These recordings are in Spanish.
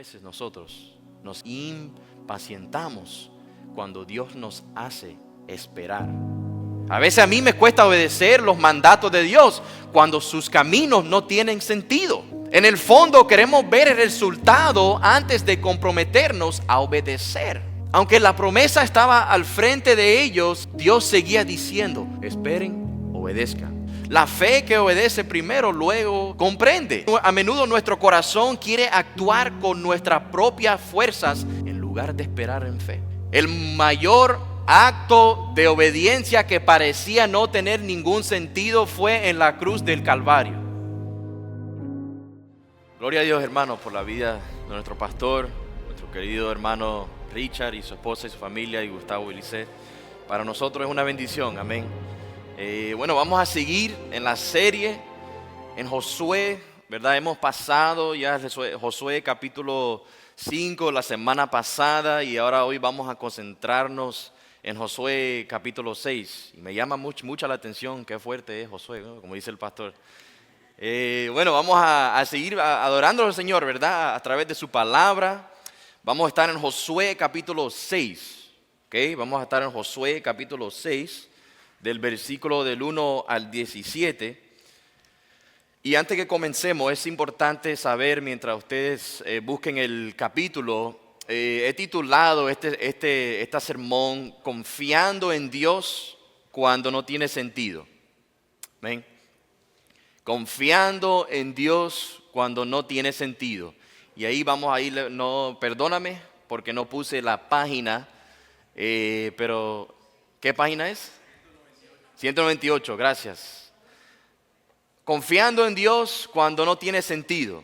veces nosotros nos impacientamos cuando Dios nos hace esperar. A veces a mí me cuesta obedecer los mandatos de Dios cuando sus caminos no tienen sentido. En el fondo queremos ver el resultado antes de comprometernos a obedecer. Aunque la promesa estaba al frente de ellos, Dios seguía diciendo: esperen, obedezcan. La fe que obedece primero, luego comprende. A menudo nuestro corazón quiere actuar con nuestras propias fuerzas en lugar de esperar en fe. El mayor acto de obediencia que parecía no tener ningún sentido fue en la cruz del Calvario. Gloria a Dios, hermanos, por la vida de nuestro pastor, nuestro querido hermano Richard y su esposa y su familia, y Gustavo y Lisset. Para nosotros es una bendición, amén. Bueno, vamos a seguir en la serie en Josué, ¿verdad? Hemos pasado ya Josué capítulo 5 la semana pasada, y ahora hoy vamos a concentrarnos en Josué capítulo 6. Y me llama mucho la atención qué fuerte es Josué, ¿no? Como dice el pastor. Bueno, vamos a seguir adorando al Señor, ¿verdad? A través de su palabra. Vamos a estar en Josué capítulo 6, ¿ok? Vamos a estar en Josué capítulo 6, del versículo del 1 al 17. Y antes que comencemos, es importante saber, mientras ustedes busquen el capítulo, he titulado esta sermón "Confiando en Dios cuando no tiene sentido". ¿Ven? Confiando en Dios cuando no tiene sentido. Y ahí vamos a ir, no, perdóname porque no puse la página, pero ¿qué página es? 198, gracias. Confiando en Dios cuando no tiene sentido.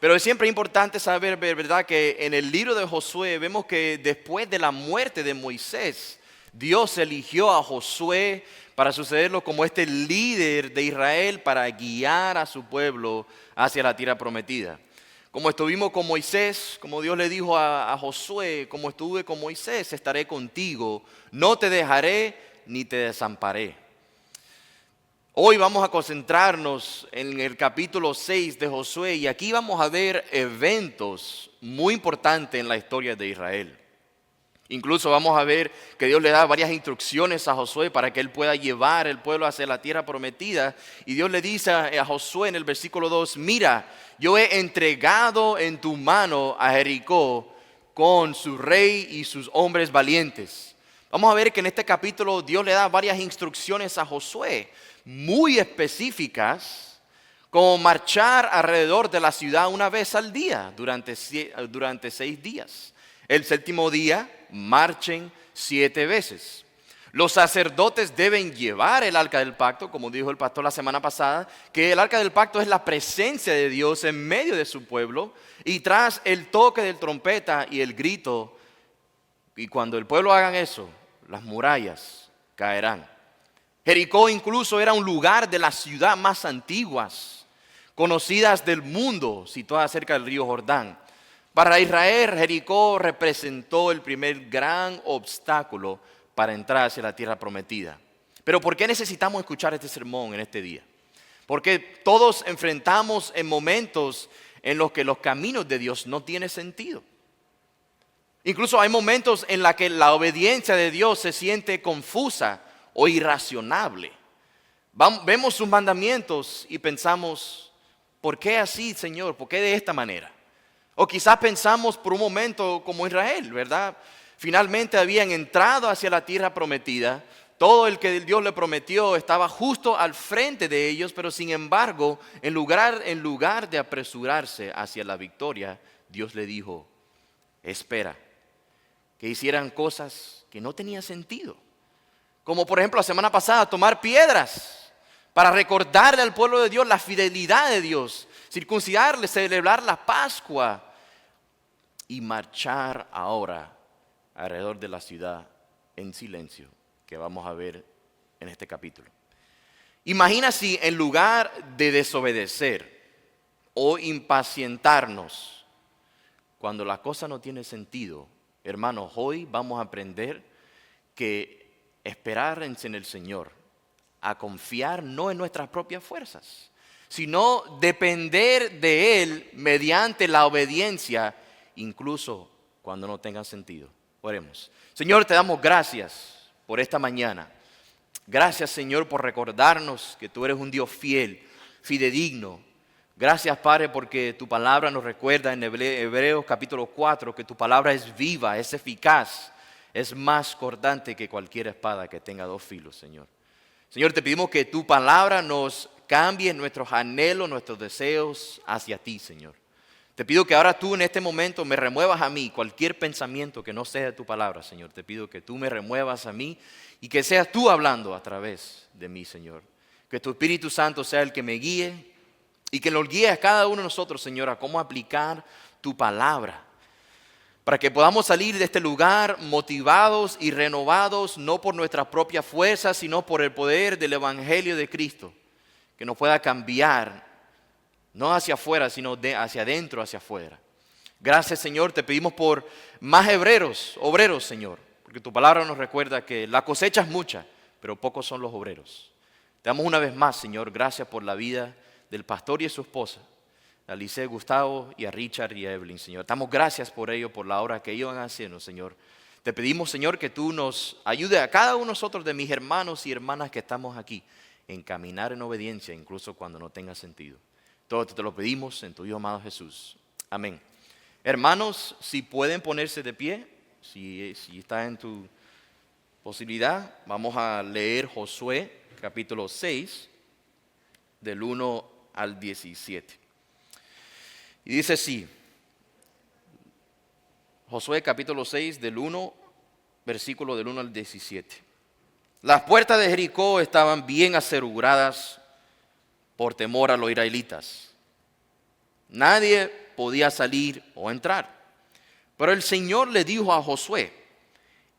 Pero es siempre importante saber, ¿verdad?, que en el libro de Josué vemos que después de la muerte de Moisés, Dios eligió a Josué para sucederlo como este líder de Israel para guiar a su pueblo hacia la tierra prometida. Como estuvimos con Moisés, como Dios le dijo a Josué: como estuve con Moisés, estaré contigo, no te dejaré ni te desamparé. Hoy vamos a concentrarnos en el capítulo 6 de Josué, y aquí vamos a ver eventos muy importantes en la historia de Israel. Incluso vamos a ver que Dios le da varias instrucciones a Josué para que él pueda llevar el pueblo hacia la tierra prometida. Y Dios le dice a Josué en el versículo 2: mira, yo he entregado en tu mano a Jericó con su rey y sus hombres valientes. Vamos a ver que en este capítulo Dios le da varias instrucciones a Josué, muy específicas, como marchar alrededor de la ciudad una vez al día durante 6 días. El séptimo día marchen 7 veces. Los sacerdotes deben llevar el arca del pacto, como dijo el pastor la semana pasada, que el arca del pacto es la presencia de Dios en medio de su pueblo, y tras el toque de trompeta y el grito, y cuando el pueblo haga eso, las murallas caerán. Jericó incluso era un lugar de las ciudades más antiguas, conocidas del mundo, situada cerca del río Jordán. Para Israel, Jericó representó el primer gran obstáculo para entrar hacia la tierra prometida. Pero ¿por qué necesitamos escuchar este sermón en este día? Porque todos enfrentamos en momentos en los que los caminos de Dios no tienen sentido. Incluso hay momentos en los que la obediencia de Dios se siente confusa o irracionable. Vemos sus mandamientos y pensamos: ¿por qué así, Señor? ¿Por qué de esta manera? O quizás pensamos por un momento como Israel, ¿verdad? Finalmente habían entrado hacia la tierra prometida. Todo el que Dios le prometió estaba justo al frente de ellos, pero sin embargo, en lugar de apresurarse hacia la victoria, Dios le dijo: espera, que hicieran cosas que no tenían sentido. Como por ejemplo la semana pasada, tomar piedras para recordarle al pueblo de Dios la fidelidad de Dios, circuncidarle, celebrar la Pascua y marchar ahora alrededor de la ciudad en silencio, que vamos a ver en este capítulo. Imagina si en lugar de desobedecer o impacientarnos cuando la cosa no tiene sentido, hermanos, hoy vamos a aprender que esperar en el Señor, a confiar no en nuestras propias fuerzas, sino depender de Él mediante la obediencia, incluso cuando no tenga sentido. Oremos. Señor, te damos gracias por esta mañana. Gracias, Señor, por recordarnos que tú eres un Dios fiel, fidedigno. Gracias, Padre, porque tu palabra nos recuerda en Hebreos capítulo 4 que tu palabra es viva, es eficaz, es más cortante que cualquier espada que tenga dos filos, Señor. Señor, te pedimos que tu palabra nos cambie nuestros anhelos, nuestros deseos hacia ti, Señor. Te pido que ahora tú en este momento me remuevas a mí cualquier pensamiento que no sea de tu palabra, Señor. Te pido que tú me remuevas a mí y que seas tú hablando a través de mí, Señor. Que tu Espíritu Santo sea el que me guíe y que nos guíe a cada uno de nosotros, Señor, a cómo aplicar tu palabra. Para que podamos salir de este lugar motivados y renovados, no por nuestra propia fuerza, sino por el poder del Evangelio de Cristo. Que nos pueda cambiar, no hacia afuera, sino hacia adentro, hacia afuera. Gracias, Señor, te pedimos por más obreros, Señor. Porque tu palabra nos recuerda que la cosecha es mucha, pero pocos son los obreros. Te damos una vez más, Señor, gracias por la vida del pastor y su esposa, a Lice, Gustavo y a Richard y a Evelyn, Señor. Damos gracias por ello, por la obra que ellos van haciendo, Señor. Te pedimos, Señor, que tú nos ayudes a cada uno de nosotros, de mis hermanos y hermanas que estamos aquí, en caminar en obediencia, incluso cuando no tenga sentido. Todo te lo pedimos en tu Hijo amado Jesús. Amén. Hermanos, si pueden ponerse de pie, si está en tu posibilidad, vamos a leer Josué capítulo 6, del 1 al 17. Y dice así, Josué capítulo 6, versículo del 1 al 17. Las puertas de Jericó estaban bien aseguradas por temor a los israelitas. Nadie podía salir o entrar. Pero el Señor le dijo a Josué: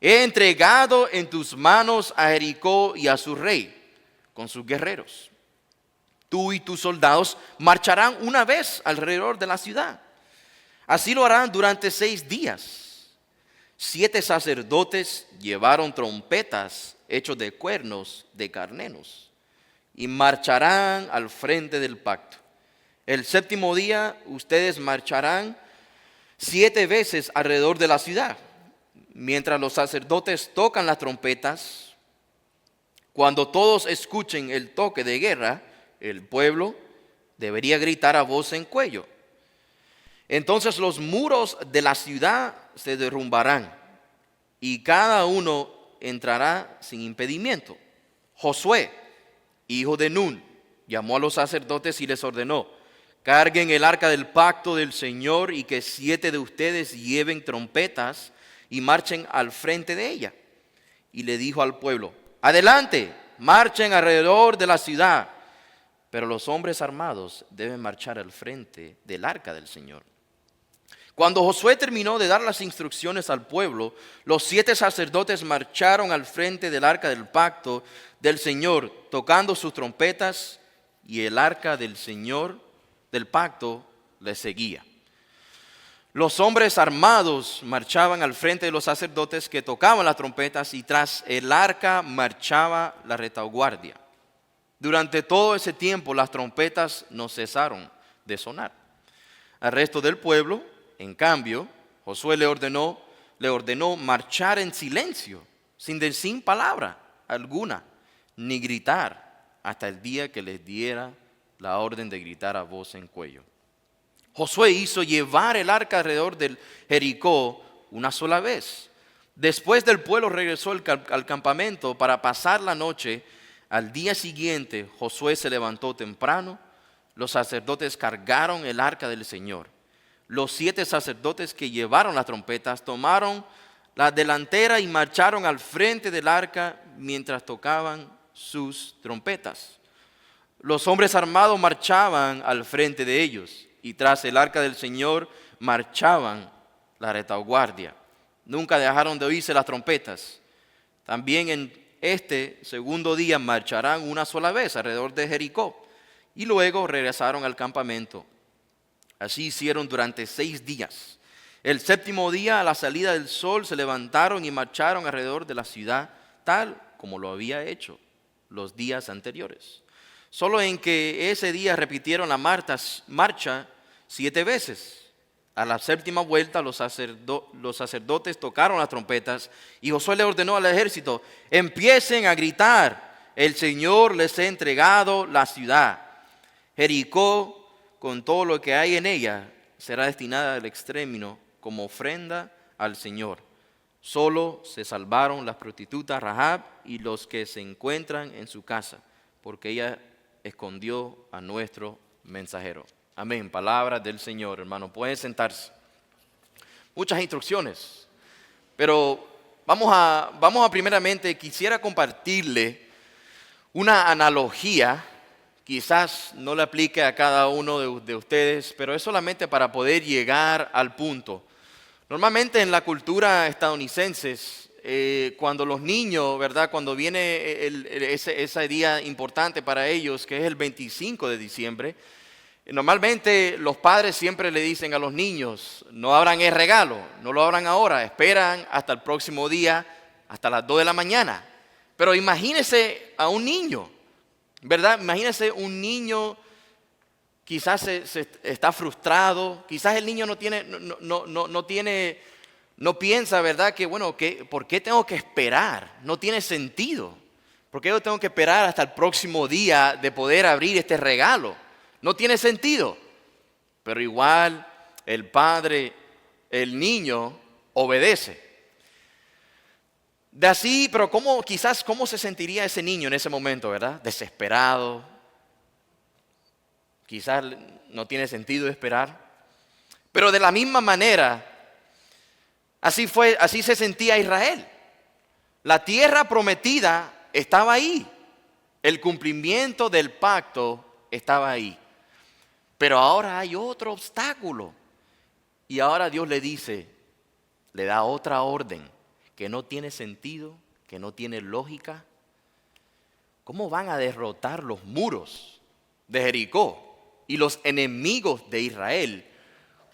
he entregado en tus manos a Jericó y a su rey, con sus guerreros. Tú y tus soldados marcharán una vez alrededor de la ciudad. Así lo harán durante 6 días. 7 sacerdotes llevaron trompetas hechos de cuernos de carneros y marcharán al frente del pacto. El 7º día ustedes marcharán 7 veces alrededor de la ciudad, mientras los sacerdotes tocan las trompetas. Cuando todos escuchen el toque de guerra, el pueblo debería gritar a voz en cuello. Entonces los muros de la ciudad se derrumbarán y cada uno entrará sin impedimento. Josué, hijo de Nun, llamó a los sacerdotes y les ordenó: carguen el arca del pacto del Señor y que 7 de ustedes lleven trompetas y marchen al frente de ella. Y le dijo al pueblo: adelante, marchen alrededor de la ciudad. Pero los hombres armados deben marchar al frente del arca del Señor. Cuando Josué terminó de dar las instrucciones al pueblo, los 7 sacerdotes marcharon al frente del arca del pacto del Señor, tocando sus trompetas, y el arca del Señor del pacto les seguía. Los hombres armados marchaban al frente de los sacerdotes que tocaban las trompetas, y tras el arca marchaba la retaguardia. Durante todo ese tiempo las trompetas no cesaron de sonar. Al resto del pueblo, en cambio, Josué le ordenó marchar en silencio, sin decir palabra alguna, ni gritar, hasta el día que les diera la orden de gritar a voz en cuello. Josué hizo llevar el arca alrededor del Jericó una sola vez. Después del pueblo regresó al campamento para pasar la noche. Al día siguiente, Josué se levantó temprano. Los sacerdotes cargaron el arca del Señor. Los 7 sacerdotes que llevaron las trompetas tomaron la delantera y marcharon al frente del arca mientras tocaban sus trompetas. Los hombres armados marchaban al frente de ellos, y tras el arca del Señor marchaban la retaguardia. Nunca dejaron de oírse las trompetas. También en este segundo día marcharán una sola vez alrededor de Jericó, y luego regresaron al campamento. Así hicieron durante 6 días. El 7º día, a la salida del sol, se levantaron y marcharon alrededor de la ciudad, tal como lo había hecho los días anteriores. solo en que ese día repitieron la marcha 7 veces. A la séptima vuelta los sacerdotes tocaron las trompetas y Josué le ordenó al ejército: empiecen a gritar, el Señor les ha entregado la ciudad. Jericó, con todo lo que hay en ella, será destinada al exterminio como ofrenda al Señor. Solo se salvaron las prostitutas Rahab y los que se encuentran en su casa, porque ella escondió a nuestro mensajero. Amén. Palabra del Señor, hermano. Pueden sentarse. Muchas instrucciones, pero vamos a primeramente, quisiera compartirle una analogía. Quizás no le aplique a cada uno de ustedes, pero es solamente para poder llegar al punto. Normalmente en la cultura estadounidense, cuando los niños, ¿verdad? Cuando viene ese día importante para ellos, que es el 25 de diciembre, normalmente los padres siempre le dicen a los niños: no abran el regalo, no lo abran ahora, esperan hasta el próximo día, hasta las 2 de la mañana. Pero imagínese a un niño, ¿verdad? Imagínese un niño, quizás se está frustrado, quizás el niño no piensa, ¿verdad? Que bueno, ¿por qué tengo que esperar? No tiene sentido. ¿Por qué yo tengo que esperar hasta el próximo día de poder abrir este regalo? No tiene sentido. Pero igual el niño obedece. Pero ¿cómo se sentiría ese niño en ese momento, verdad? Desesperado. Quizás no tiene sentido esperar. Pero de la misma manera, así se sentía Israel. La tierra prometida estaba ahí. El cumplimiento del pacto estaba ahí. Pero ahora hay otro obstáculo. Y ahora Dios le da otra orden que no tiene sentido, que no tiene lógica. ¿Cómo van a derrotar los muros de Jericó y los enemigos de Israel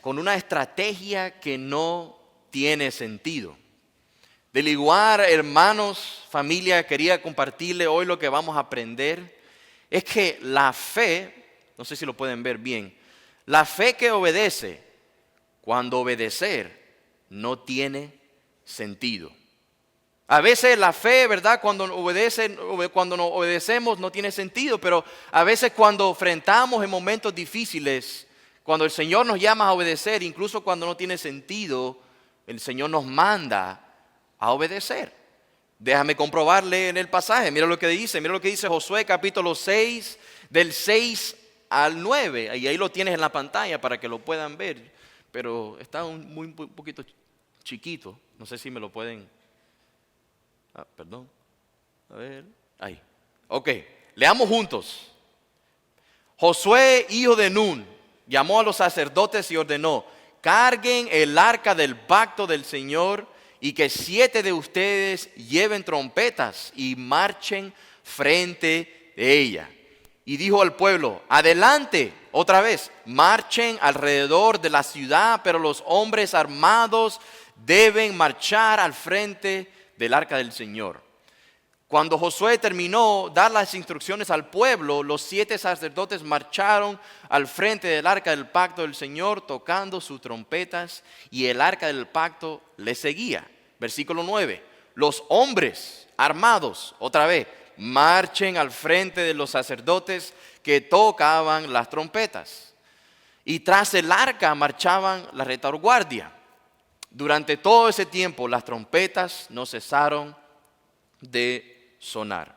con una estrategia que no tiene sentido? Del igual, hermanos, familia, quería compartirle hoy lo que vamos a aprender. Es que la fe, no sé si lo pueden ver bien, la fe que obedece, cuando obedecer no tiene sentido. A veces la fe, ¿verdad? Cuando nos obedecemos no tiene sentido, pero a veces cuando enfrentamos en momentos difíciles, cuando el Señor nos llama a obedecer, incluso cuando no tiene sentido, el Señor nos manda a obedecer. Déjame comprobarle en el pasaje, mira lo que dice Josué capítulo 6, del 6 al 9, y ahí lo tienes en la pantalla para que lo puedan ver, pero está un poquito chiquito, no sé si me lo pueden, perdón, a ver, ahí, ok, leamos juntos. Josué, hijo de Nun, llamó a los sacerdotes y ordenó: carguen el arca del pacto del Señor y que 7 de ustedes lleven trompetas y marchen frente de ella. Y dijo al pueblo: adelante, otra vez, marchen alrededor de la ciudad, pero los hombres armados deben marchar al frente del arca del Señor. Cuando Josué terminó de dar las instrucciones al pueblo, los 7 sacerdotes marcharon al frente del arca del pacto del Señor tocando sus trompetas, y el arca del pacto les seguía. Versículo 9. Los hombres armados, otra vez, marchen al frente de los sacerdotes que tocaban las trompetas. Y tras el arca marchaban la retaguardia. Durante todo ese tiempo las trompetas no cesaron de sonar.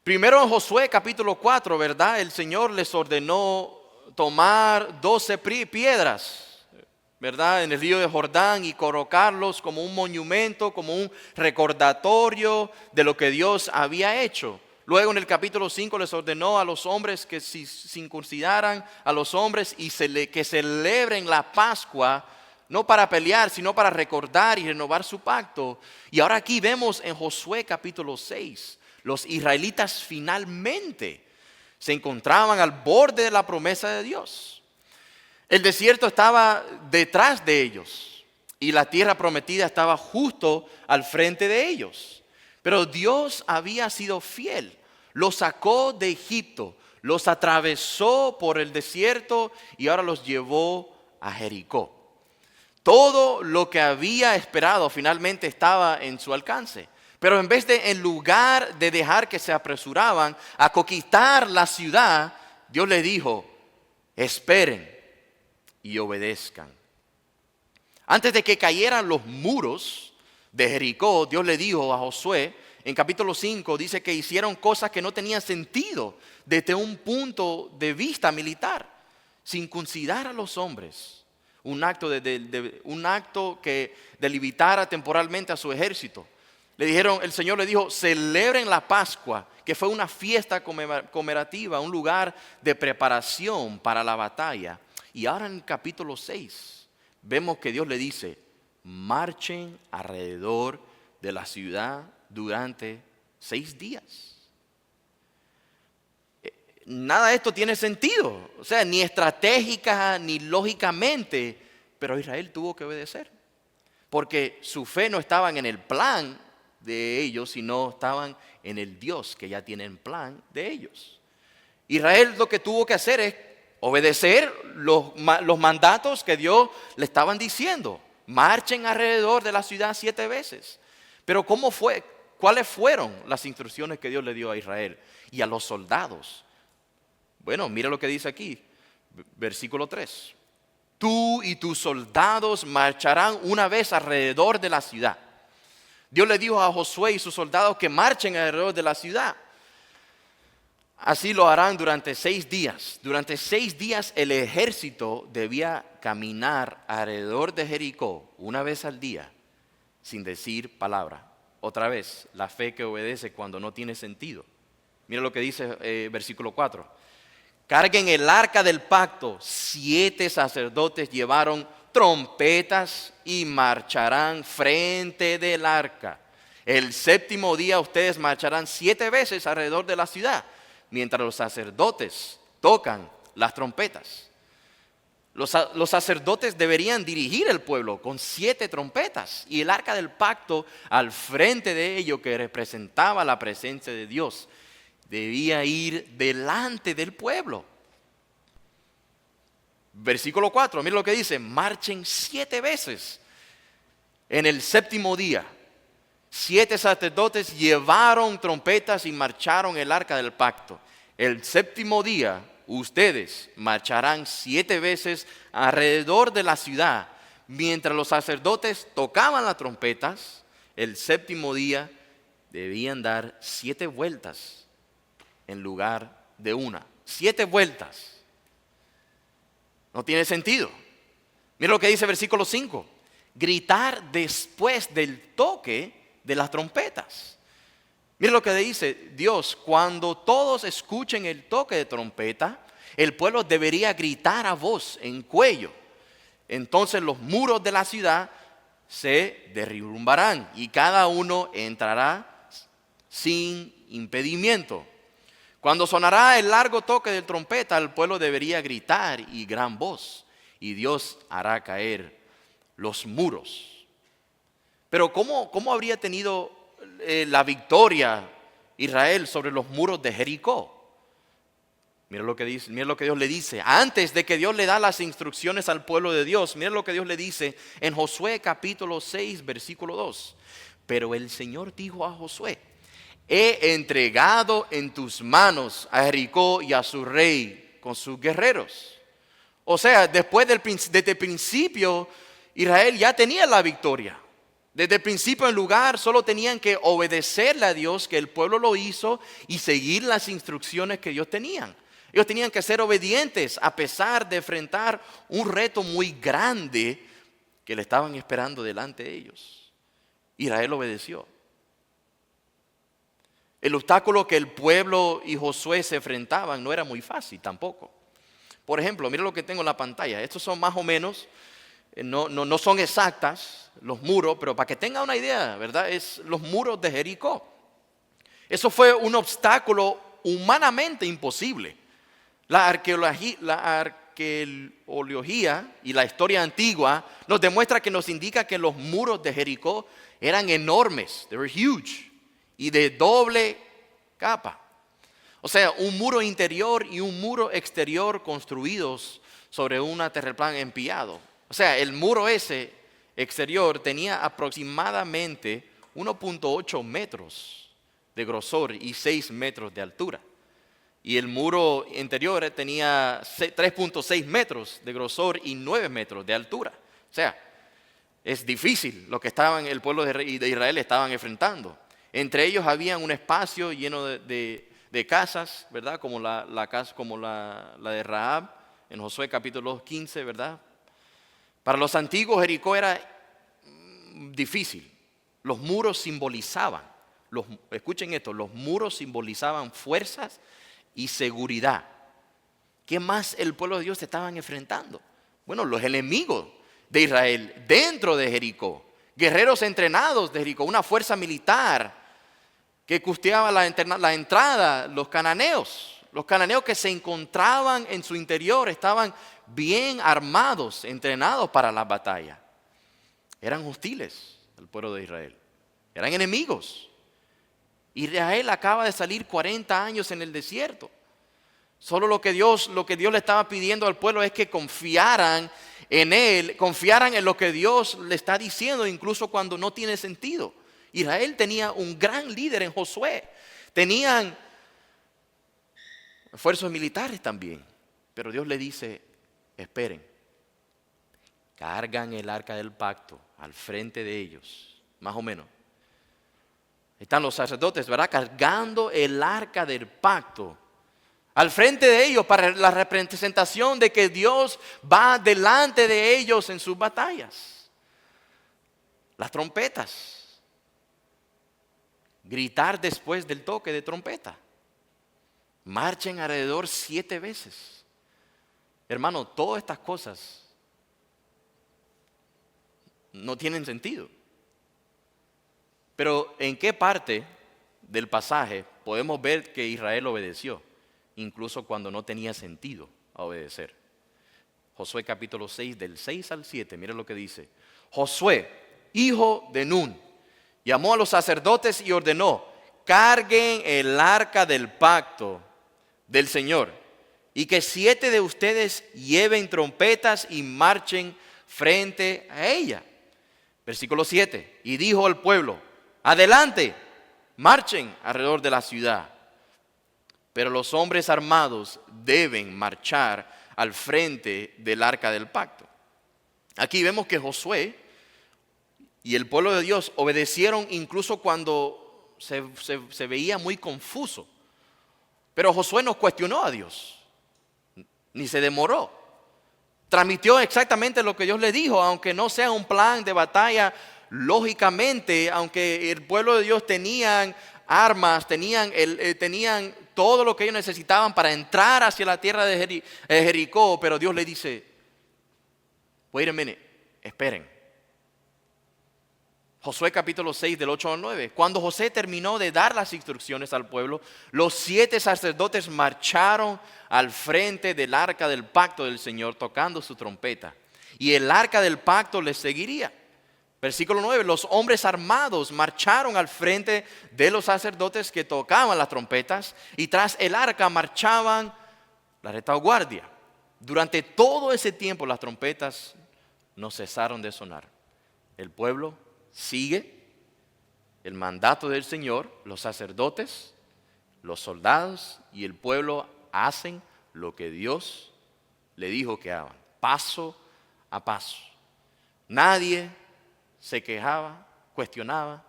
Primero en Josué capítulo 4, ¿verdad? El Señor les ordenó tomar 12 piedras, ¿verdad? En el río de Jordán, y colocarlos como un monumento, como un recordatorio de lo que Dios había hecho. Luego en el capítulo 5 les ordenó a los hombres que circuncidaran a los hombres y que celebren la Pascua, no para pelear, sino para recordar y renovar su pacto. Y ahora aquí vemos en Josué capítulo 6, los israelitas finalmente se encontraban al borde de la promesa de Dios. El desierto estaba detrás de ellos y la tierra prometida estaba justo al frente de ellos. Pero Dios había sido fiel. Los sacó de Egipto, los atravesó por el desierto y ahora los llevó a Jericó. Todo lo que había esperado finalmente estaba en su alcance. Pero en lugar de dejar que se apresuraban a conquistar la ciudad, Dios les dijo: esperen y obedezcan. Antes de que cayeran los muros de Jericó, Dios le dijo a Josué, en capítulo 5, dice que hicieron cosas que no tenían sentido desde un punto de vista militar. Circuncidar a los hombres, un acto que delimitara temporalmente a su ejército. El Señor le dijo: celebren la Pascua, que fue una fiesta conmemorativa, un lugar de preparación para la batalla. Y ahora en el capítulo 6 vemos que Dios le dice: marchen alrededor de la ciudad durante 6 días. Nada de esto tiene sentido, o sea, ni estratégica ni lógicamente, pero Israel tuvo que obedecer, porque su fe no estaba en el plan de ellos, sino estaban en el Dios que ya tiene en plan de ellos. Israel lo que tuvo que hacer es obedecer los mandatos que Dios le estaban diciendo. Marchen alrededor de la ciudad 7 veces. Pero ¿cómo fue? ¿Cuáles fueron las instrucciones que Dios le dio a Israel y a los soldados? Bueno, mira lo que dice aquí, versículo 3. Tú y tus soldados marcharán una vez alrededor de la ciudad. Dios le dijo a Josué y sus soldados que marchen alrededor de la ciudad. Así lo harán durante 6 días. Durante 6 días el ejército debía caminar alrededor de Jericó una vez al día, sin decir palabra. Otra vez, la fe que obedece cuando no tiene sentido. Mira lo que dice versículo 4. Carguen el arca del pacto. 7 sacerdotes llevaron trompetas y marcharán frente del arca. El 7º día ustedes marcharán 7 veces alrededor de la ciudad, mientras los sacerdotes tocan las trompetas. Los sacerdotes deberían dirigir el pueblo con 7 trompetas y el arca del pacto al frente de ello, que representaba la presencia de Dios, debía ir delante del pueblo. Versículo 4, mira lo que dice: marchen 7 veces. En el 7º día, 7 sacerdotes llevaron trompetas y marcharon el arca del pacto. El 7º día, ustedes marcharán 7 veces alrededor de la ciudad. Mientras los sacerdotes tocaban las trompetas, el 7º día debían dar 7 vueltas en lugar de una. 7 vueltas. No tiene sentido. Mira lo que dice versículo 5. Gritar después del toque de las trompetas. Mira lo que dice Dios: cuando todos escuchen el toque de trompeta, el pueblo debería gritar a voz en cuello. Entonces los muros de la ciudad se derrumbarán y cada uno entrará sin impedimento. Cuando sonará el largo toque de trompeta, el pueblo debería gritar y gran voz, y Dios hará caer los muros. Pero ¿cómo habría tenido la victoria Israel sobre los muros de Jericó? Mira lo que dice, mira lo que Dios le dice. Antes de que Dios le da las instrucciones al pueblo de Dios, mira lo que Dios le dice en Josué capítulo 6, versículo 2. Pero el Señor dijo a Josué: he entregado en tus manos a Jericó y a su rey con sus guerreros. O sea, desde el principio, Israel ya tenía la victoria. Desde el principio en lugar solo tenían que obedecerle a Dios, que el pueblo lo hizo, y seguir las instrucciones que ellos tenían. Ellos tenían que ser obedientes a pesar de enfrentar un reto muy grande que le estaban esperando delante de ellos. Israel obedeció. El obstáculo que el pueblo y Josué se enfrentaban no era muy fácil tampoco. Por ejemplo, mira lo que tengo en la pantalla. Estos son más o menos, no son exactas los muros, pero para que tenga una idea, ¿verdad? Es los muros de Jericó. Eso fue un obstáculo humanamente imposible. La arqueología y la historia antigua nos demuestra que nos indica que los muros de Jericó eran enormes. They were huge. Y de doble capa. O sea, un muro interior y un muro exterior construidos sobre una terraplén empillado. O sea, el muro ese exterior tenía aproximadamente 1.8 metros de grosor y 6 metros de altura. Y el muro interior tenía 3.6 metros de grosor y 9 metros de altura. O sea, es difícil lo que el pueblo de Israel estaban enfrentando. Entre ellos había un espacio lleno de casas, ¿verdad? Como la casa, como la de Rahab en Josué capítulo 15, ¿verdad? Para los antiguos Jericó era difícil. Los muros simbolizaban, escuchen esto, los muros simbolizaban fuerzas y seguridad. ¿Qué más el pueblo de Dios se estaban enfrentando? Bueno, los enemigos de Israel dentro de Jericó, guerreros entrenados de Jericó, una fuerza militar que costeaba la entrada, los cananeos que se encontraban en su interior estaban bien armados, entrenados para la batalla. Eran hostiles al pueblo de Israel, eran enemigos. Israel acaba de salir 40 años en el desierto. Solo lo que Dios le estaba pidiendo al pueblo es que confiaran en Él, confiaran en lo que Dios le está diciendo, incluso cuando no tiene sentido. Israel tenía un gran líder en Josué. Tenían esfuerzos militares también. Pero Dios le dice, esperen. Cargan el arca del pacto al frente de ellos, más o menos. Están los sacerdotes, ¿verdad? Cargando el arca del pacto al frente de ellos para la representación de que Dios va delante de ellos en sus batallas. Las trompetas. Gritar después del toque de trompeta. Marchen alrededor 7 veces. Hermano, todas estas cosas no tienen sentido. Pero ¿en qué parte del pasaje podemos ver que Israel obedeció? Incluso cuando no tenía sentido a obedecer. Josué capítulo 6, del 6 al 7, mira lo que dice. Josué, hijo de Nun, llamó a los sacerdotes y ordenó, carguen el arca del pacto del Señor, y que 7 de ustedes lleven trompetas y marchen frente a ella. Versículo 7, y dijo al pueblo, adelante, marchen alrededor de la ciudad. Pero los hombres armados deben marchar al frente del arca del pacto. Aquí vemos que Josué y el pueblo de Dios obedecieron incluso cuando se veía muy confuso. Pero Josué no cuestionó a Dios, ni se demoró. Transmitió exactamente lo que Dios le dijo, aunque no sea un plan de batalla. Lógicamente, aunque el pueblo de Dios tenían armas, tenían todo lo que ellos necesitaban para entrar hacia la tierra de Jericó, pero Dios le dice, wait a minute, esperen. Josué capítulo 6 del 8 al 9. Cuando José terminó de dar las instrucciones al pueblo, los 7 sacerdotes marcharon al frente del arca del pacto del Señor tocando su trompeta. Y el arca del pacto les seguiría. Versículo 9, los hombres armados marcharon al frente de los sacerdotes que tocaban las trompetas y tras el arca marchaban la retaguardia. Durante todo ese tiempo las trompetas no cesaron de sonar. El pueblo sigue el mandato del Señor, los sacerdotes, los soldados y el pueblo hacen lo que Dios le dijo que hagan, paso a paso. Nadie se quejaba, cuestionaba,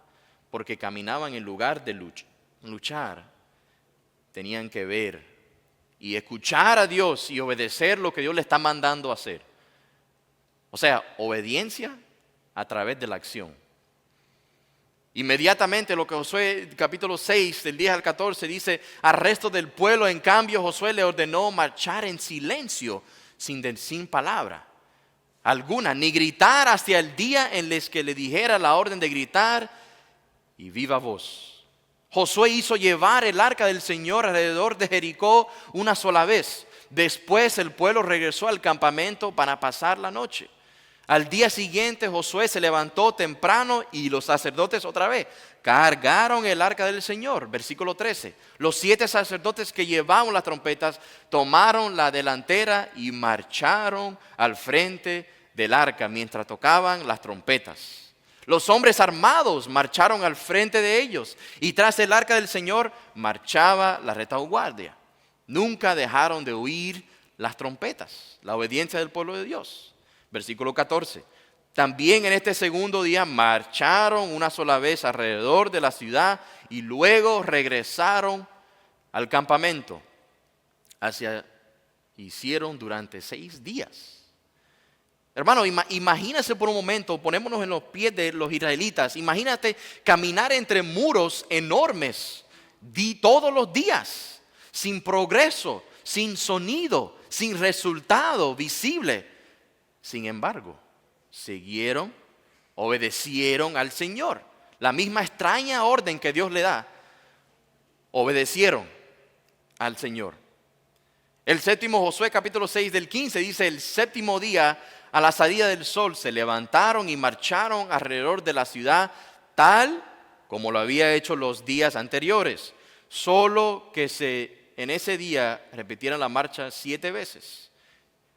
porque caminaban en lugar de luchar. Tenían que ver y escuchar a Dios y obedecer lo que Dios le está mandando a hacer. O sea, obediencia a través de la acción. Inmediatamente lo que Josué capítulo 6 del 10 al 14 dice, al resto del pueblo en cambio Josué le ordenó marchar en silencio sin palabra alguna, ni gritar hasta el día en el que le dijera la orden de gritar y viva voz. Josué hizo llevar el arca del Señor alrededor de Jericó una sola vez. Después el pueblo regresó al campamento para pasar la noche. Al día siguiente Josué se levantó temprano y los sacerdotes otra vez cargaron el arca del Señor. Versículo 13. Los 7 sacerdotes que llevaban las trompetas tomaron la delantera y marcharon al frente del arca mientras tocaban las trompetas. Los hombres armados marcharon al frente de ellos y tras el arca del Señor marchaba la retaguardia. Nunca dejaron de oír las trompetas, la obediencia del pueblo de Dios. Versículo 14. También en este segundo día marcharon una sola vez alrededor de la ciudad y luego regresaron al campamento. Hicieron durante 6 días. Hermano, imagínese por un momento, ponémonos en los pies de los israelitas. Imagínate caminar entre muros enormes todos los días, sin progreso, sin sonido, sin resultado visible. Sin embargo, obedecieron al Señor. La misma extraña orden que Dios le da, obedecieron al Señor. El séptimo Josué capítulo 6 del 15 dice: el séptimo día a la salida del sol se levantaron y marcharon alrededor de la ciudad tal como lo había hecho los días anteriores. Solo que en ese día repitieron la marcha 7 veces.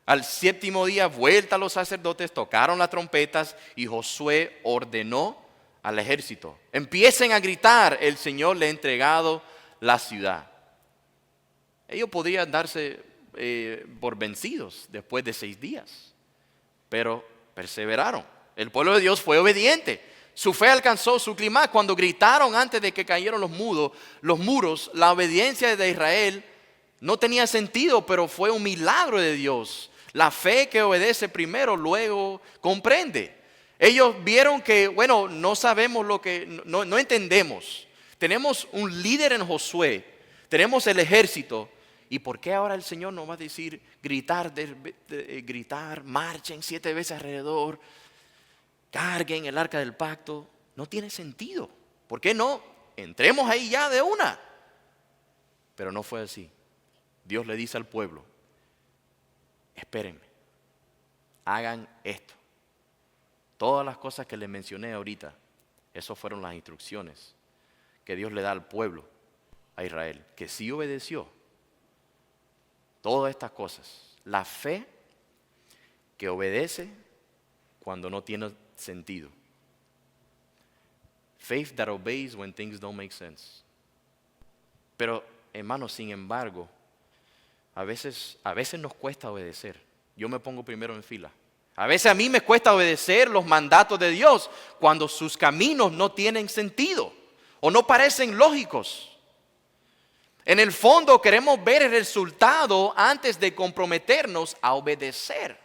Al séptimo día, vuelta los sacerdotes, tocaron las trompetas y Josué ordenó al ejército: empiecen a gritar, el Señor le ha entregado la ciudad. Ellos podrían darse por vencidos después de 6 días, pero perseveraron. El pueblo de Dios fue obediente. Su fe alcanzó su clímax cuando gritaron antes de que cayeron los muros. La obediencia de Israel no tenía sentido, pero fue un milagro de Dios. La fe que obedece primero, luego comprende. Ellos vieron que, no sabemos no entendemos. Tenemos un líder en Josué, tenemos el ejército. ¿Y por qué ahora el Señor nos va a decir gritar, marchen 7 veces alrededor, carguen el arca del pacto? No tiene sentido. ¿Por qué no? Entremos ahí ya de una. Pero no fue así. Dios le dice al pueblo: espérenme, hagan esto. Todas las cosas que les mencioné ahorita, esas fueron las instrucciones que Dios le da al pueblo, a Israel, que sí obedeció. Todas estas cosas. La fe que obedece cuando no tiene sentido. Faith that obeys when things don't make sense. Pero, hermanos, sin embargo, a veces nos cuesta obedecer. Yo me pongo primero en fila. A veces a mí me cuesta obedecer los mandatos de Dios cuando sus caminos no tienen sentido o no parecen lógicos. En el fondo queremos ver el resultado antes de comprometernos a obedecer.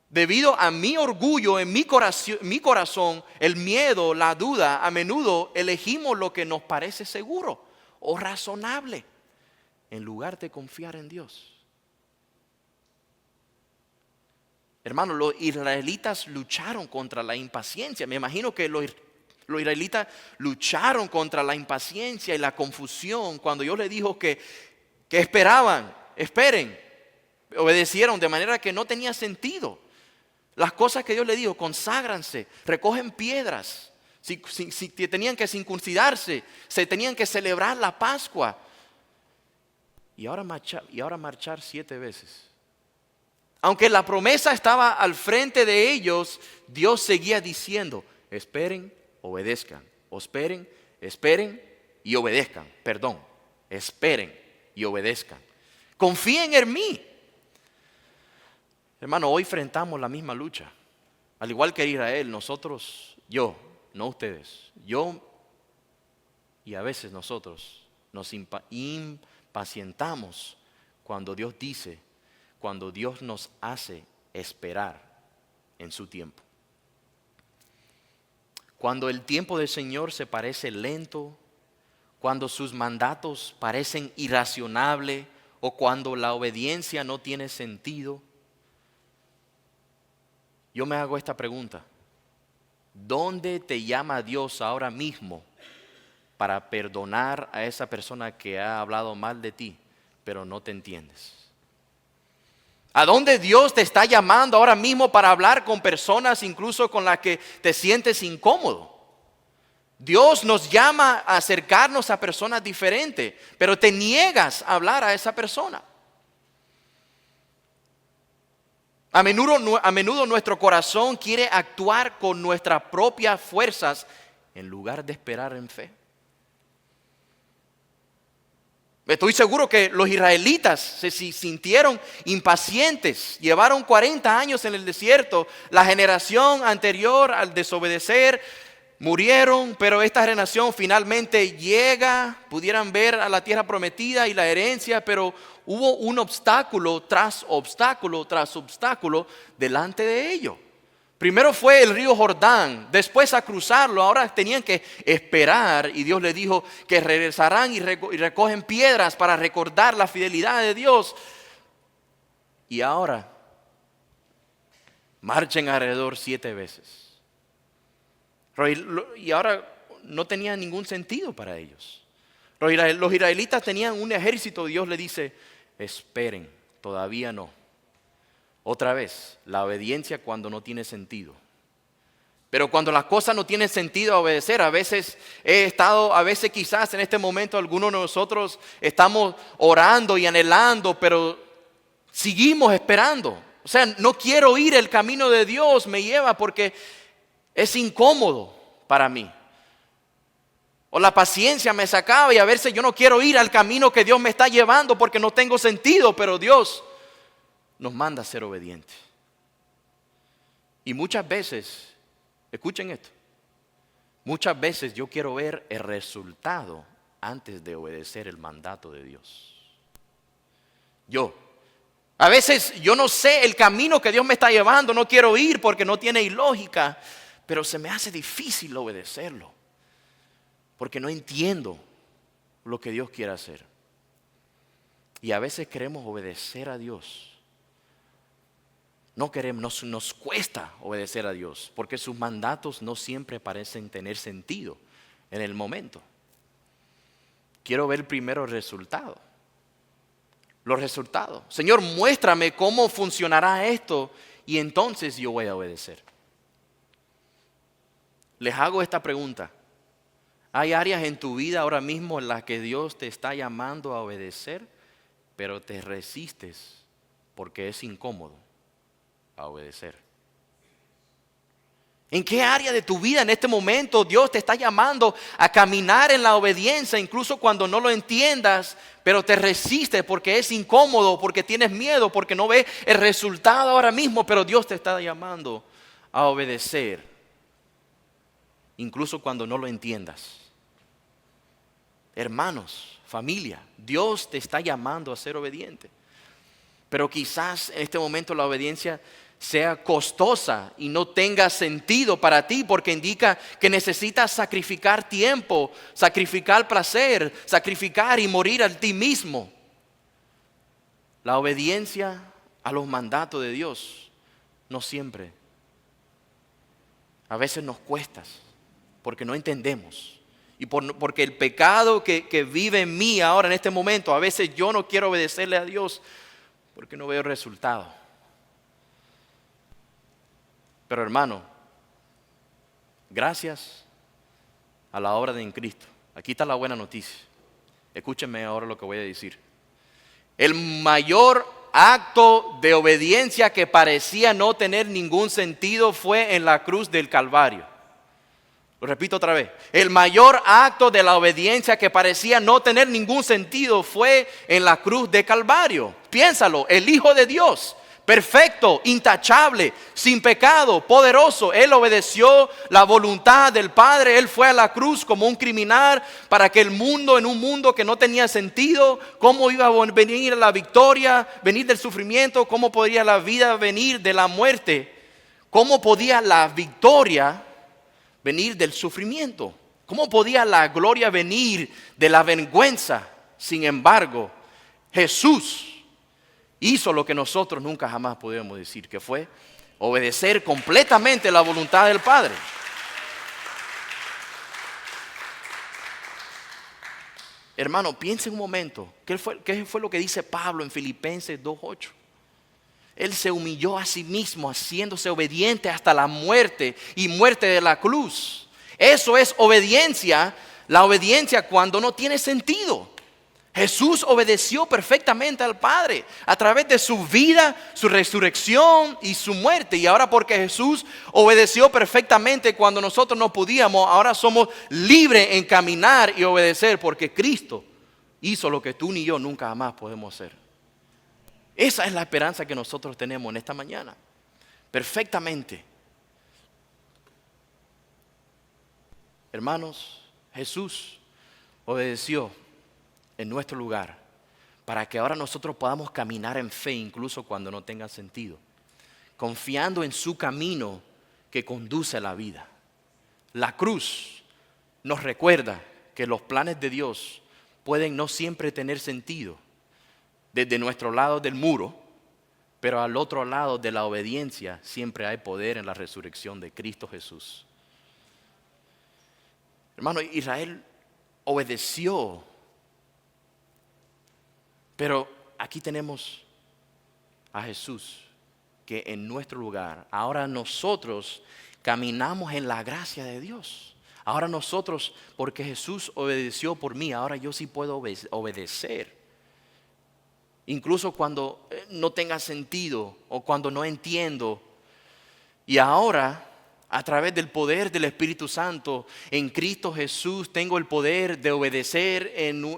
Debido a mi orgullo en mi corazón, el miedo, la duda, a menudo elegimos lo que nos parece seguro o razonable en lugar de confiar en Dios. Hermanos, los israelitas lucharon contra la impaciencia. Me imagino que los israelitas lucharon contra la impaciencia y la confusión cuando Dios les dijo que esperen. Obedecieron de manera que no tenía sentido. Las cosas que Dios les dijo: conságranse, recogen piedras. Si tenían que circuncidarse, se tenían que celebrar la Pascua. Y ahora marchar 7 veces. Aunque la promesa estaba al frente de ellos, Dios seguía diciendo: esperen, obedezcan. Esperen y obedezcan. Esperen y obedezcan. Confíen en mí. Hermano, hoy enfrentamos la misma lucha. Al igual que Israel, nosotros, no ustedes, y a veces nosotros nos impacientamos cuando Dios nos hace esperar en su tiempo. Cuando el tiempo del Señor se parece lento, cuando sus mandatos parecen irracionables o cuando la obediencia no tiene sentido, yo me hago esta pregunta: ¿dónde te llama Dios ahora mismo para perdonar a esa persona que ha hablado mal de ti, pero no te entiendes? ¿A dónde Dios te está llamando ahora mismo para hablar con personas incluso con las que te sientes incómodo? Dios nos llama a acercarnos a personas diferentes, pero te niegas a hablar a esa persona. A menudo nuestro corazón quiere actuar con nuestras propias fuerzas en lugar de esperar en fe. Estoy seguro que los israelitas se sintieron impacientes. Llevaron 40 años en el desierto. La generación anterior al desobedecer murieron, pero esta generación finalmente llega. Pudieran ver a la tierra prometida y la herencia, pero hubo un obstáculo tras obstáculo tras obstáculo delante de ellos. Primero fue el río Jordán, después a cruzarlo, ahora tenían que esperar y Dios les dijo que regresarán y recogen piedras para recordar la fidelidad de Dios. Y ahora marchen alrededor 7 veces. Y ahora no tenía ningún sentido para ellos. Los israelitas tenían un ejército, Dios les dice, esperen, todavía no. Otra vez, la obediencia cuando no tiene sentido. Pero cuando las cosas no tienen sentido a obedecer, a veces quizás en este momento algunos de nosotros estamos orando y anhelando, pero seguimos esperando. O sea, no quiero ir el camino de Dios, me lleva porque es incómodo para mí. O la paciencia me sacaba y a veces yo no quiero ir al camino que Dios me está llevando porque no tengo sentido, pero Dios nos manda a ser obedientes. Y muchas veces, escuchen esto, muchas veces yo quiero ver el resultado antes de obedecer el mandato de Dios. A veces yo no sé el camino que Dios me está llevando, no quiero ir porque no tiene lógica, pero se me hace difícil obedecerlo, porque no entiendo lo que Dios quiere hacer. Y a veces queremos obedecer a Dios. No queremos, nos cuesta obedecer a Dios porque sus mandatos no siempre parecen tener sentido en el momento. Quiero ver primero el resultado. Los resultados. Señor, muéstrame cómo funcionará esto y entonces yo voy a obedecer. Les hago esta pregunta. ¿Hay áreas en tu vida ahora mismo en las que Dios te está llamando a obedecer, pero te resistes porque es incómodo a obedecer? ¿En qué área de tu vida en este momento Dios te está llamando a caminar en la obediencia, incluso cuando no lo entiendas, pero te resistes porque es incómodo, porque tienes miedo, porque no ves el resultado ahora mismo, pero Dios te está llamando a obedecer, incluso cuando no lo entiendas? Hermanos, familia, Dios te está llamando a ser obediente, pero quizás en este momento la obediencia sea costosa y no tenga sentido para ti porque indica que necesitas sacrificar tiempo, sacrificar placer, sacrificar y morir a ti mismo. La obediencia a los mandatos de Dios no siempre. A veces nos cuesta porque no entendemos. Y porque el pecado que vive en mí ahora en este momento, a veces yo no quiero obedecerle a Dios porque no veo resultado. Pero hermano, gracias a la obra de Cristo. Aquí está la buena noticia. Escúchenme ahora lo que voy a decir. El mayor acto de obediencia que parecía no tener ningún sentido fue en la cruz del Calvario. Lo repito otra vez. El mayor acto de la obediencia que parecía no tener ningún sentido fue en la cruz de Calvario. Piénsalo, el Hijo de Dios, perfecto, intachable, sin pecado, poderoso. Él obedeció la voluntad del Padre. Él fue a la cruz como un criminal para que el mundo, en un mundo que no tenía sentido, cómo iba a venir la victoria, venir del sufrimiento, cómo podría la vida venir de la muerte, cómo podía la victoria venir del sufrimiento, cómo podía la gloria venir de la vergüenza. Sin embargo, Jesús hizo lo que nosotros nunca jamás podemos decir, que fue obedecer completamente la voluntad del Padre. Hermano, piense un momento, ¿qué fue lo que dice Pablo en Filipenses 2:8? Él se humilló a sí mismo, haciéndose obediente hasta la muerte y muerte de la cruz. Eso es obediencia, la obediencia cuando no tiene sentido. Jesús obedeció perfectamente al Padre a través de su vida, su resurrección y su muerte. Y ahora porque Jesús obedeció perfectamente cuando nosotros no podíamos, ahora somos libres en caminar y obedecer porque Cristo hizo lo que tú ni yo nunca jamás podemos hacer. Esa es la esperanza que nosotros tenemos en esta mañana. Perfectamente. Hermanos, Jesús obedeció en nuestro lugar para que ahora nosotros podamos caminar en fe incluso cuando no tenga sentido, confiando en su camino que conduce a la vida. La cruz nos recuerda que los planes de Dios pueden no siempre tener sentido desde nuestro lado del muro, pero al otro lado de la obediencia siempre hay poder en la resurrección de Cristo Jesús. Hermano, Israel obedeció. Pero aquí tenemos a Jesús que en nuestro lugar, ahora nosotros caminamos en la gracia de Dios. Ahora nosotros, porque Jesús obedeció por mí, ahora yo sí puedo obedecer. Incluso cuando no tenga sentido o cuando no entiendo. Y ahora, a través del poder del Espíritu Santo, en Cristo Jesús tengo el poder de obedecer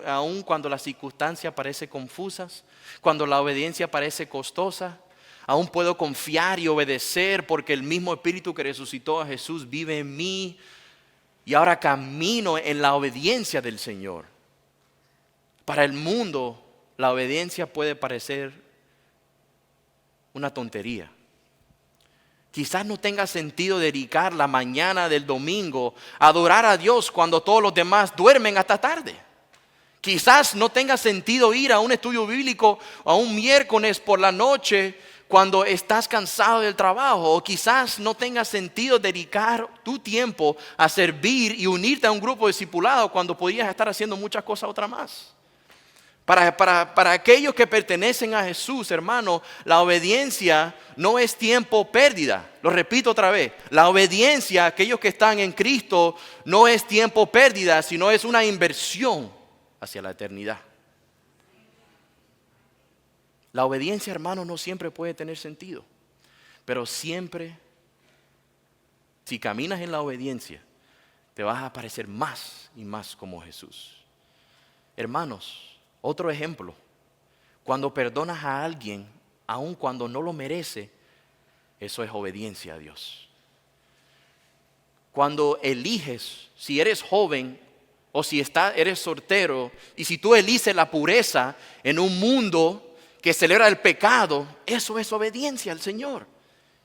aun cuando las circunstancias parecen confusas, cuando la obediencia parece costosa. Aún puedo confiar y obedecer porque el mismo Espíritu que resucitó a Jesús vive en mí. Y ahora camino en la obediencia del Señor. Para el mundo, la obediencia puede parecer una tontería. Quizás no tenga sentido dedicar la mañana del domingo a adorar a Dios cuando todos los demás duermen hasta tarde. Quizás no tenga sentido ir a un estudio bíblico a un miércoles por la noche cuando estás cansado del trabajo. O quizás no tenga sentido dedicar tu tiempo a servir y unirte a un grupo discipulado cuando podías estar haciendo muchas cosas otras más. Para aquellos que pertenecen a Jesús, hermano, la obediencia no es tiempo pérdida. Lo repito otra vez. La obediencia, aquellos que están en Cristo, no es tiempo pérdida, sino es una inversión hacia la eternidad. La obediencia, hermano, no siempre puede tener sentido. Pero siempre, si caminas en la obediencia, te vas a parecer más y más como Jesús. Hermanos, otro ejemplo, cuando perdonas a alguien, aun cuando no lo merece, eso es obediencia a Dios. Cuando eliges, si eres joven o si eres soltero, y si tú eliges la pureza en un mundo que celebra el pecado, eso es obediencia al Señor.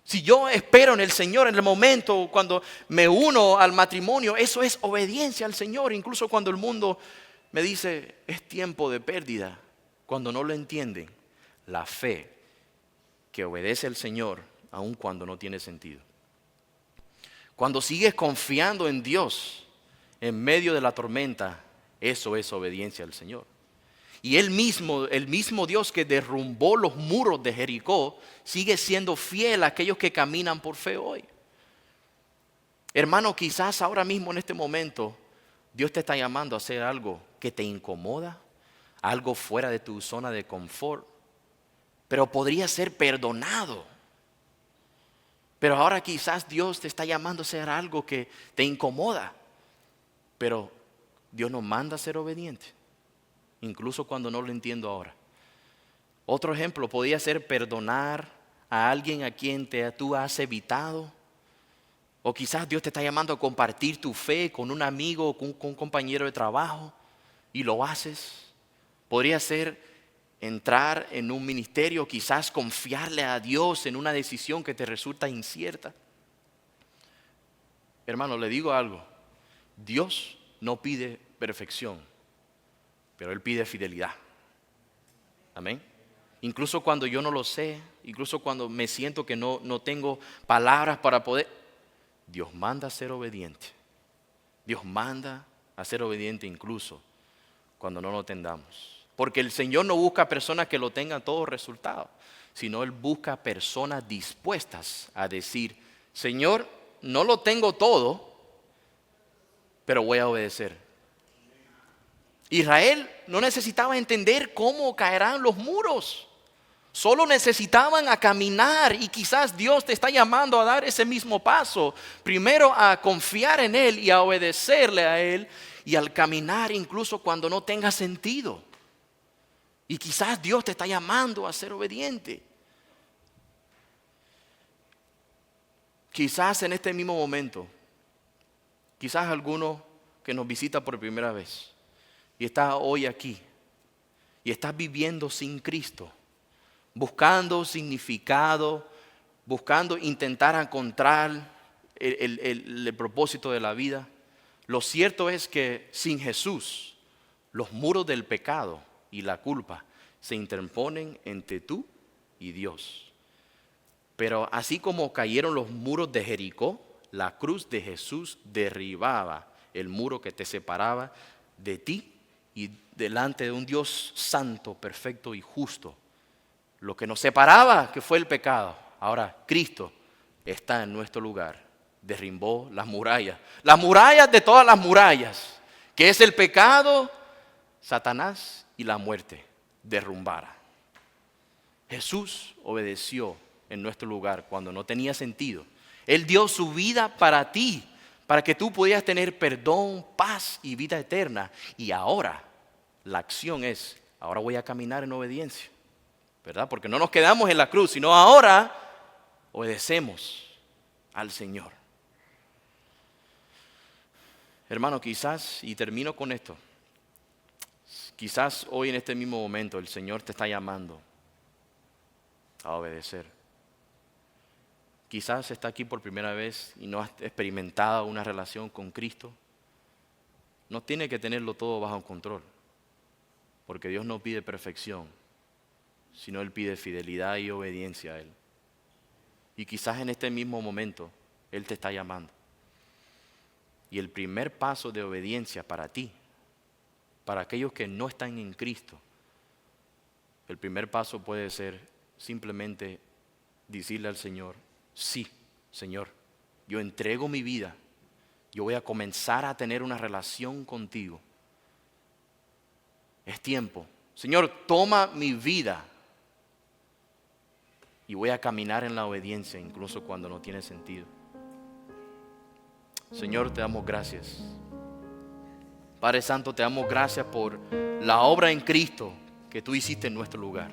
Si yo espero en el Señor en el momento cuando me uno al matrimonio, eso es obediencia al Señor, incluso cuando el mundo me dice, es tiempo de pérdida. Cuando no lo entienden, la fe que obedece al Señor, aun cuando no tiene sentido. Cuando sigues confiando en Dios en medio de la tormenta, eso es obediencia al Señor. Y el mismo Dios que derrumbó los muros de Jericó, sigue siendo fiel a aquellos que caminan por fe hoy. Hermano, quizás ahora mismo en este momento, Dios te está llamando a hacer algo que te incomoda, algo fuera de tu zona de confort, pero podría ser perdonado. Pero ahora quizás Dios te está llamando a hacer algo que te incomoda, pero Dios nos manda a ser obedientes, incluso cuando no lo entiendo ahora. Otro ejemplo podría ser perdonar a alguien a quien tú has evitado. O quizás Dios te está llamando a compartir tu fe con un amigo o con un compañero de trabajo y lo haces. Podría ser entrar en un ministerio, quizás confiarle a Dios en una decisión que te resulta incierta. Hermano, le digo algo. Dios no pide perfección, pero Él pide fidelidad. Amén. Incluso cuando yo no lo sé, incluso cuando me siento que no tengo palabras para poder, Dios manda a ser obediente. Dios manda a ser obediente incluso cuando no lo entendamos. Porque el Señor no busca personas que lo tengan todo resultado, sino Él busca personas dispuestas a decir, Señor, no lo tengo todo, pero voy a obedecer. Israel no necesitaba entender cómo caerán los muros. Solo necesitaban a caminar, y quizás Dios te está llamando a dar ese mismo paso. Primero a confiar en Él y a obedecerle a Él, y al caminar incluso cuando no tenga sentido. Y quizás Dios te está llamando a ser obediente. Quizás en este mismo momento, quizás alguno que nos visita por primera vez y está hoy aquí y estás viviendo sin Cristo, buscando significado, buscando intentar encontrar el propósito de la vida. Lo cierto es que sin Jesús, los muros del pecado y la culpa se interponen entre tú y Dios. Pero así como cayeron los muros de Jericó, la cruz de Jesús derribaba el muro que te separaba de ti y delante de un Dios santo, perfecto y justo. Lo que nos separaba, que fue el pecado, ahora Cristo está en nuestro lugar. Derrimbó las murallas de todas las murallas, que es el pecado, Satanás y la muerte, derrumbara. Jesús obedeció en nuestro lugar cuando no tenía sentido. Él dio su vida para ti, para que tú pudieras tener perdón, paz y vida eterna. Y ahora la acción es, ahora voy a caminar en obediencia, ¿verdad? Porque no nos quedamos en la cruz, sino ahora obedecemos al Señor. Hermano, quizás, y termino con esto, quizás hoy en este mismo momento el Señor te está llamando a obedecer. Quizás está aquí por primera vez y no has experimentado una relación con Cristo. No tiene que tenerlo todo bajo control, porque Dios no pide perfección, sino Él pide fidelidad y obediencia a Él. Y quizás en este mismo momento Él te está llamando. Y el primer paso de obediencia para ti, para aquellos que no están en Cristo, el primer paso puede ser simplemente decirle al Señor, sí, Señor, yo entrego mi vida, yo voy a comenzar a tener una relación contigo. Es tiempo. Señor, toma mi vida y voy a caminar en la obediencia incluso cuando no tiene sentido. Señor, te damos gracias. Padre Santo, te damos gracias por la obra en Cristo que tú hiciste en nuestro lugar.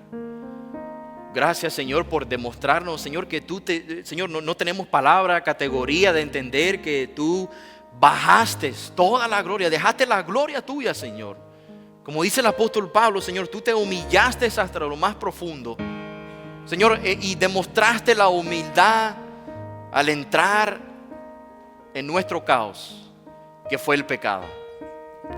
Gracias, Señor, por demostrarnos, Señor, que Señor, no tenemos palabra, categoría de entender que tú bajaste toda la gloria, dejaste la gloria tuya, Señor. Como dice el apóstol Pablo, Señor, tú te humillaste hasta lo más profundo, Señor, y demostraste la humildad al entrar en nuestro caos, que fue el pecado,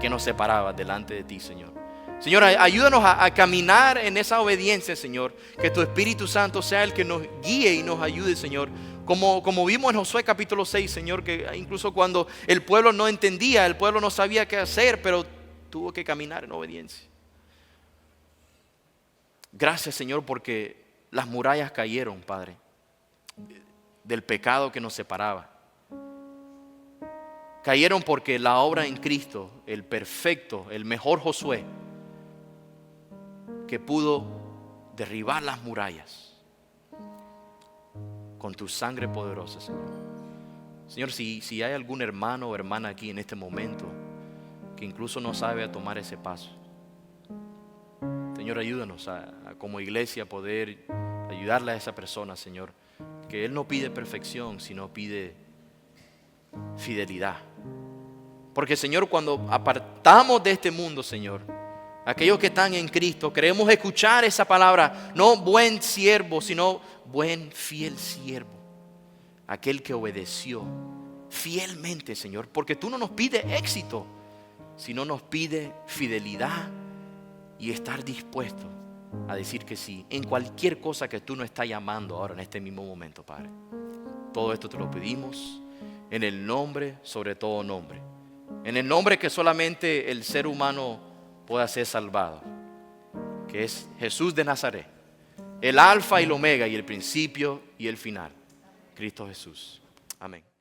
que nos separaba delante de ti, Señor. Señor, ayúdanos a caminar en esa obediencia, Señor. Que tu Espíritu Santo sea el que nos guíe y nos ayude, Señor. Como vimos en Josué capítulo 6, Señor, que incluso cuando el pueblo no entendía, el pueblo no sabía qué hacer, pero tuvo que caminar en obediencia. Gracias, Señor, porque las murallas cayeron, Padre, del pecado que nos separaba. Cayeron porque la obra en Cristo, el perfecto, el mejor Josué, que pudo derribar las murallas con tu sangre poderosa, Señor. Señor, si hay algún hermano o hermana aquí en este momento que incluso no sabe a tomar ese paso, Señor, ayúdanos a como iglesia poder ayudarle a esa persona, Señor, que Él no pide perfección, sino pide fidelidad. Porque, Señor, cuando apartamos de este mundo, Señor, aquellos que están en Cristo, queremos escuchar esa palabra, no buen siervo, sino buen fiel siervo, aquel que obedeció fielmente, Señor, porque tú no nos pides éxito, sino nos pide fidelidad y estar dispuesto a decir que sí en cualquier cosa que tú nos estás llamando ahora en este mismo momento, Padre. Todo esto te lo pedimos en el nombre, sobre todo nombre, en el nombre que solamente el ser humano pueda ser salvado, que es Jesús de Nazaret. el alfa y el omega y el principio y el final, Cristo Jesús. Amén.